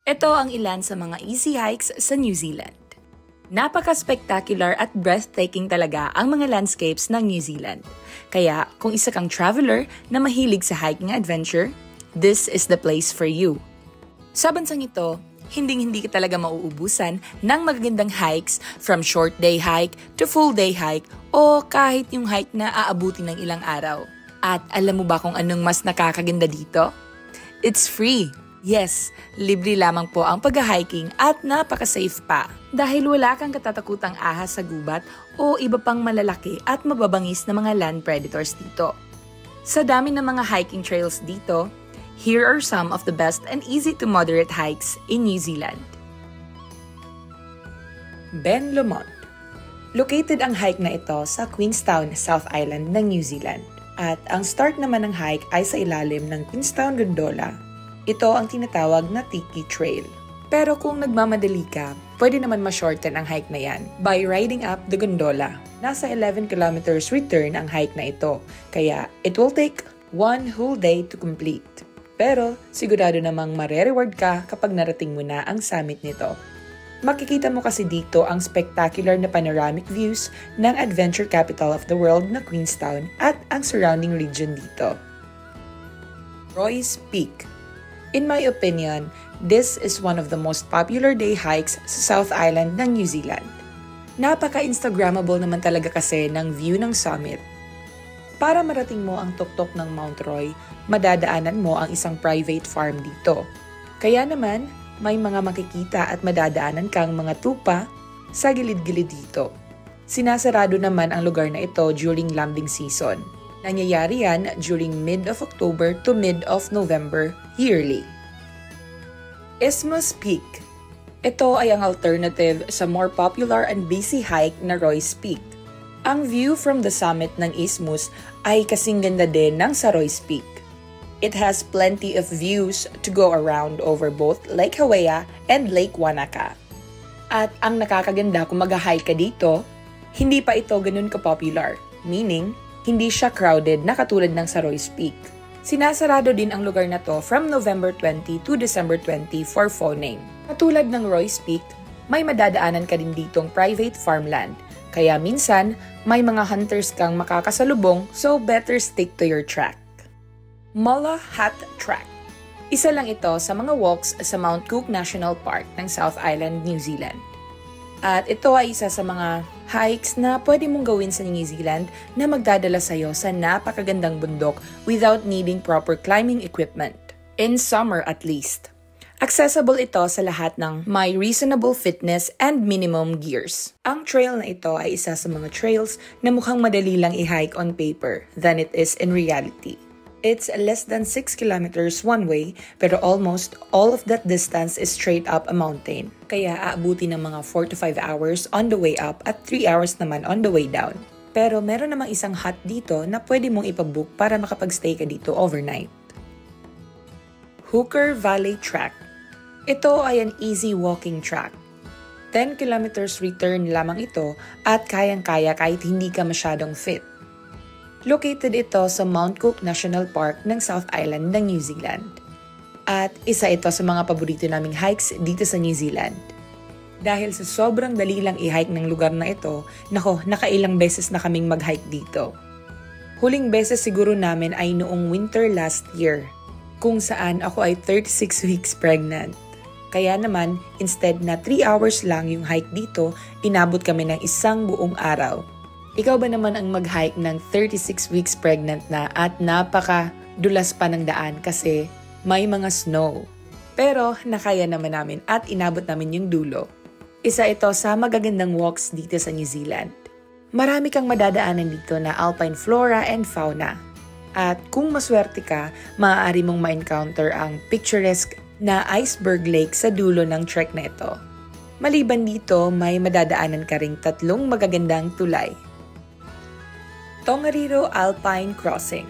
Ito ang ilan sa mga easy hikes sa New Zealand. Napaka-spectacular at breathtaking talaga ang mga landscapes ng New Zealand. Kaya kung isa kang traveler na mahilig sa hiking adventure, this is the place for you. Sa bansang ito, hindi ka talaga mauubusan ng magagandang hikes from short day hike to full day hike o kahit yung hike na aabuti ng ilang araw. At alam mo ba kung anong mas nakakaganda dito? It's free! Yes, libre lamang po ang pag-hiking at napaka-safe pa dahil wala kang katatakutang ahas sa gubat o iba pang malalaki at mababangis na mga land predators dito. Sa dami ng mga hiking trails dito, here are some of the best and easy to moderate hikes in New Zealand. Ben Lomond. Located ang hike na ito sa Queenstown, South Island ng New Zealand. At ang start naman ng hike ay sa ilalim ng Queenstown Gondola. Ito ang tinatawag na Tiki Trail. Pero kung nagmamadali ka, pwede naman ma-shorten ang hike na yan by riding up the gondola. Nasa 11 kilometers return ang hike na ito, kaya it will take 1 whole day to complete. Pero sigurado namang marereward ka kapag narating mo na ang summit nito. Makikita mo kasi dito ang spectacular na panoramic views ng adventure capital of the world na Queenstown at ang surrounding region dito. Roy's Peak. In my opinion, this is one of the most popular day hikes sa South Island ng New Zealand. Napaka-instagrammable naman talaga kasi ng view ng summit. Para marating mo ang tuktok ng Mount Roy, madadaanan mo ang isang private farm dito. Kaya naman, may mga makikita at madadaanan kang mga tupa sa gilid-gilid dito. Sinasarado naman ang lugar na ito during lambing season. Nangyayari yan during mid of October to mid of November yearly. Isthmus Peak. Ito ay ang alternative sa more popular and busy hike na Roy's Peak. Ang view from the summit ng Isthmus ay kasing ganda din ng sa Roy's Peak. It has plenty of views to go around over both Lake Hawea and Lake Wanaka. At ang nakakaganda kung mag-hike ka dito, hindi pa ito ganun ka-popular, meaning hindi siya crowded na katulad ng sa Roy's Peak. Sinasarado din ang lugar na to from November 20 to December 20 for phoning. Katulad ng Roy's Peak, may madadaanan ka din ditong private farmland. Kaya minsan, may mga hunters kang makakasalubong, so better stick to your track. Mulla Hat Track. Isa lang ito sa mga walks sa Mount Cook National Park ng South Island, New Zealand. At ito ay isa sa mga hikes na pwede mong gawin sa New Zealand na magdadala sa'yo sa napakagandang bundok without needing proper climbing equipment. In summer at least. Accessible ito sa lahat ng may reasonable fitness and minimum gears. Ang trail na ito ay isa sa mga trails na mukhang madali lang i-hike on paper than it is in reality. It's less than 6 kilometers one way, pero almost all of that distance is straight up a mountain. Kaya aabuti ng mga 4 to 5 hours on the way up at 3 hours naman on the way down. Pero meron namang isang hut dito na pwede mong ipabook para makapag-stay ka dito overnight. Hooker Valley Track. Ito ay an easy walking track. 10 kilometers return lamang ito at kayang-kaya kahit hindi ka masyadong fit. Located ito sa Mount Cook National Park ng South Island ng New Zealand. At isa ito sa mga paborito naming hikes dito sa New Zealand. Dahil sa sobrang dali lang i-hike ng lugar na ito, nakailang beses na kaming mag-hike dito. Huling beses siguro namin ay noong winter last year, kung saan ako ay 36 weeks pregnant. Kaya naman, instead na 3 hours lang yung hike dito, inabot kami ng isang buong araw. Ikaw ba naman ang mag-hike ng 36 weeks pregnant na at napaka-dulas pa ng daan kasi may mga snow? Pero nakaya naman namin at inabot namin yung dulo. Isa ito sa magagandang walks dito sa New Zealand. Marami kang madadaanan dito na alpine flora and fauna. At kung maswerte ka, maaari mong ma-encounter ang picturesque na Iceberg Lake sa dulo ng trek na ito. Maliban dito, may madadaanan ka ring 3 magagandang tulay. Tongariro Alpine Crossing.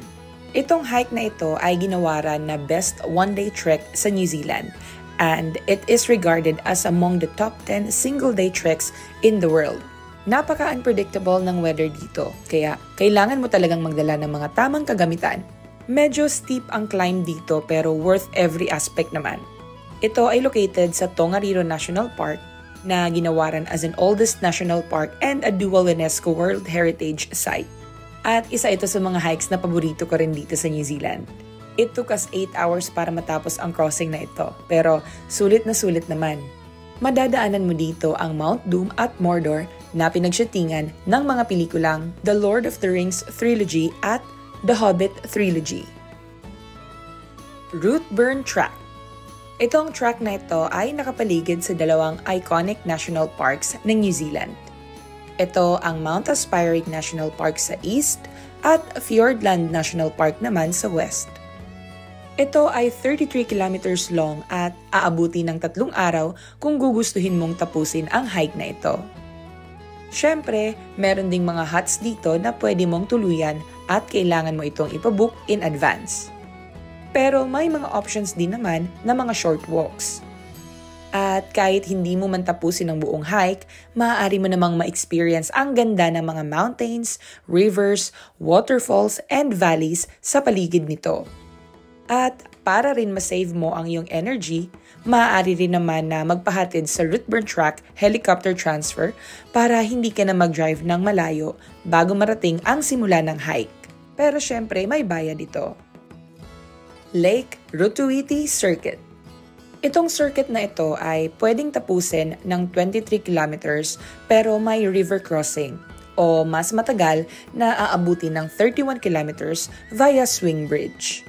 Itong hike na ito ay ginawaran na best one-day trek sa New Zealand and it is regarded as among the top 10 single-day treks in the world. Napaka-unpredictable ng weather dito, kaya kailangan mo talagang magdala ng mga tamang kagamitan. Medyo steep ang climb dito pero worth every aspect naman. Ito ay located sa Tongariro National Park na ginawaran as an oldest national park and a dual UNESCO World Heritage Site. At isa ito sa mga hikes na paborito ko rin dito sa New Zealand. It took us 8 hours para matapos ang crossing na ito, pero sulit na sulit naman. Madadaanan mo dito ang Mount Doom at Mordor na pinagsyutingan ng mga pelikulang The Lord of the Rings Trilogy at The Hobbit Trilogy. Routeburn Track. Itong track na ito ay nakapaligid sa dalawang iconic national parks ng New Zealand. Ito ang Mount Aspiring National Park sa east at Fiordland National Park naman sa west. Ito ay 33 kilometers long at aabuti ng 3 araw kung gugustuhin mong tapusin ang hike na ito. Siyempre, meron ding mga huts dito na pwede mong tuluyan at kailangan mo itong ipabook in advance. Pero may mga options din naman na mga short walks. At kahit hindi mo man tapusin ang buong hike, maaari mo namang ma-experience ang ganda ng mga mountains, rivers, waterfalls, and valleys sa paligid nito. At para rin ma-save mo ang iyong energy, maaari rin naman na magpahatid sa Routeburn Track helicopter transfer para hindi ka na mag-drive ng malayo bago marating ang simula ng hike. Pero syempre may bayad ito. Lake Rutuiti Circuit. Itong circuit na ito ay pwedeng tapusin ng 23 kilometers pero may river crossing o mas matagal na aabuti ng 31 kilometers via swing bridge.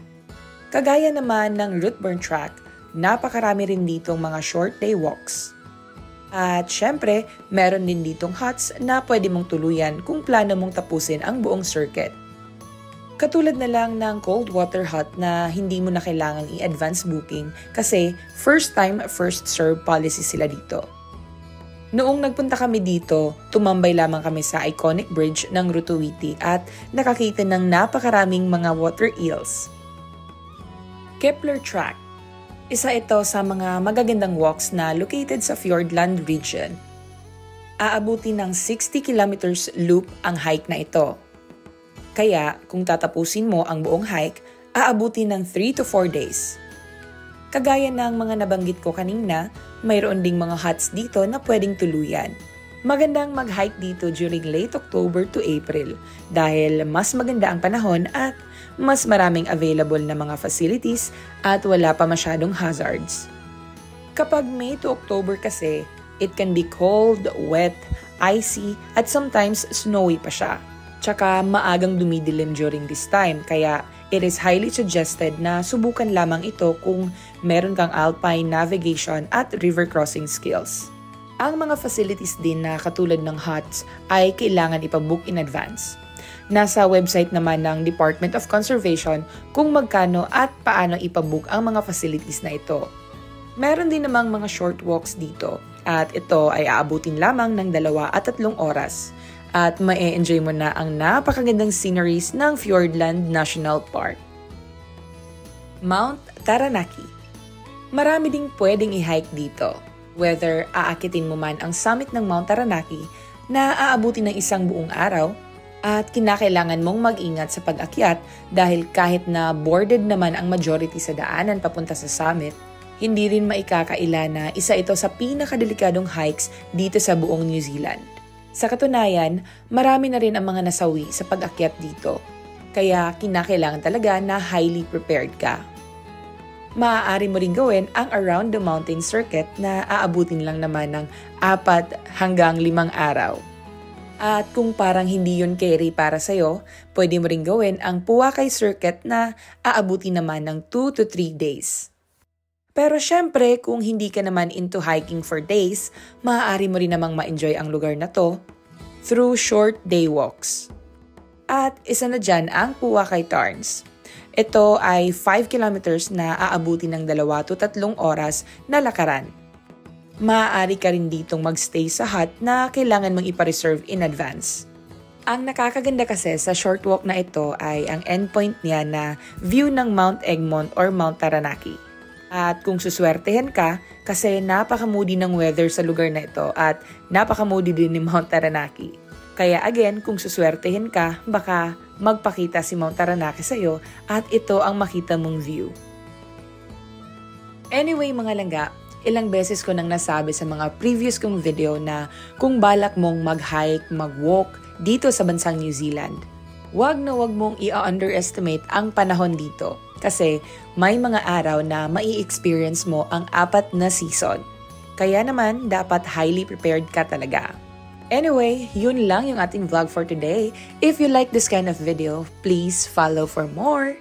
Kagaya naman ng Routeburn Track, napakarami rin ditong mga short day walks. At syempre, meron din ditong huts na pwede mong tuluyan kung plano mong tapusin ang buong circuit. Katulad na lang ng cold water hut na hindi mo na kailangang i-advance booking kasi first time, first serve policy sila dito. Noong nagpunta kami dito, tumambay lamang kami sa iconic bridge ng Rutuiti at nakakita ng napakaraming mga water eels. Kepler Track. Isa ito sa mga magagandang walks na located sa Fiordland region. Aabuti ng 60 kilometers loop ang hike na ito. Kaya kung tatapusin mo ang buong hike, aabuti ng 3 to 4 days. Kagaya ng mga nabanggit ko kanina, mayroon ding mga huts dito na pwedeng tuluyan. Magandang mag-hike dito during late October to April dahil mas maganda ang panahon at mas maraming available na mga facilities at wala pa masyadong hazards. Kapag May to October kasi, it can be cold, wet, icy at sometimes snowy pa siya. Tsaka maagang dumidilim during this time kaya it is highly suggested na subukan lamang ito kung meron kang alpine navigation at river crossing skills. Ang mga facilities din na katulad ng huts ay kailangan ipabook in advance. Nasa website naman ng Department of Conservation kung magkano at paano ipabook ang mga facilities na ito. Meron din namang mga short walks dito at ito ay aabutin lamang ng 2 at 3 oras. At ma-enjoy mo na ang napakagandang sceneries ng Fiordland National Park. Mount Taranaki. Marami ding pwedeng i-hike dito. Whether aakitin mo man ang summit ng Mount Taranaki na aabuti ng 1 buong araw at kinakailangan mong mag-ingat sa pag-akyat dahil kahit na boarded naman ang majority sa daanan papunta sa summit, hindi rin maikakaila na isa ito sa pinakadelikadong hikes dito sa buong New Zealand. Sa katunayan, marami na rin ang mga nasawi sa pag-akyat dito, kaya kinakailangan talaga na highly prepared ka. Maaari mo rin gawin ang Around the Mountain Circuit na aabutin lang naman ng 4 hanggang 5 araw. At kung parang hindi yun carry para sa'yo, pwede mo rin gawin ang Puakay Circuit na aabutin naman ng 2 to 3 days. Pero syempre, kung hindi ka naman into hiking for days, maaari mo rin namang ma-enjoy ang lugar na to through short day walks. At isa na dyan ang Puakay Tarns. Ito ay 5 kilometers na aabuti ng 2 to 3 oras na lakaran. Maaari ka rin ditong magstay sa hut na kailangan mong ipa-reserve in advance. Ang nakakaganda kasi sa short walk na ito ay ang endpoint niya na view ng Mount Egmont or Mount Taranaki. At kung suswertehan ka, kasi napaka-moody ng weather sa lugar na ito at napaka-moody din ni Mount Taranaki. Kaya again, kung suswertehan ka, baka magpakita si Mount Taranaki sa'yo at ito ang makita mong view. Anyway mga langga, ilang beses ko nang nasabi sa mga previous kong video na kung balak mong mag-hike, mag-walk dito sa bansang New Zealand, wag mong i-underestimate ang panahon dito kasi may mga araw na mai-experience mo ang 4 na season. Kaya naman, dapat highly prepared ka talaga. Anyway, yun lang yung ating vlog for today. If you like this kind of video, please follow for more.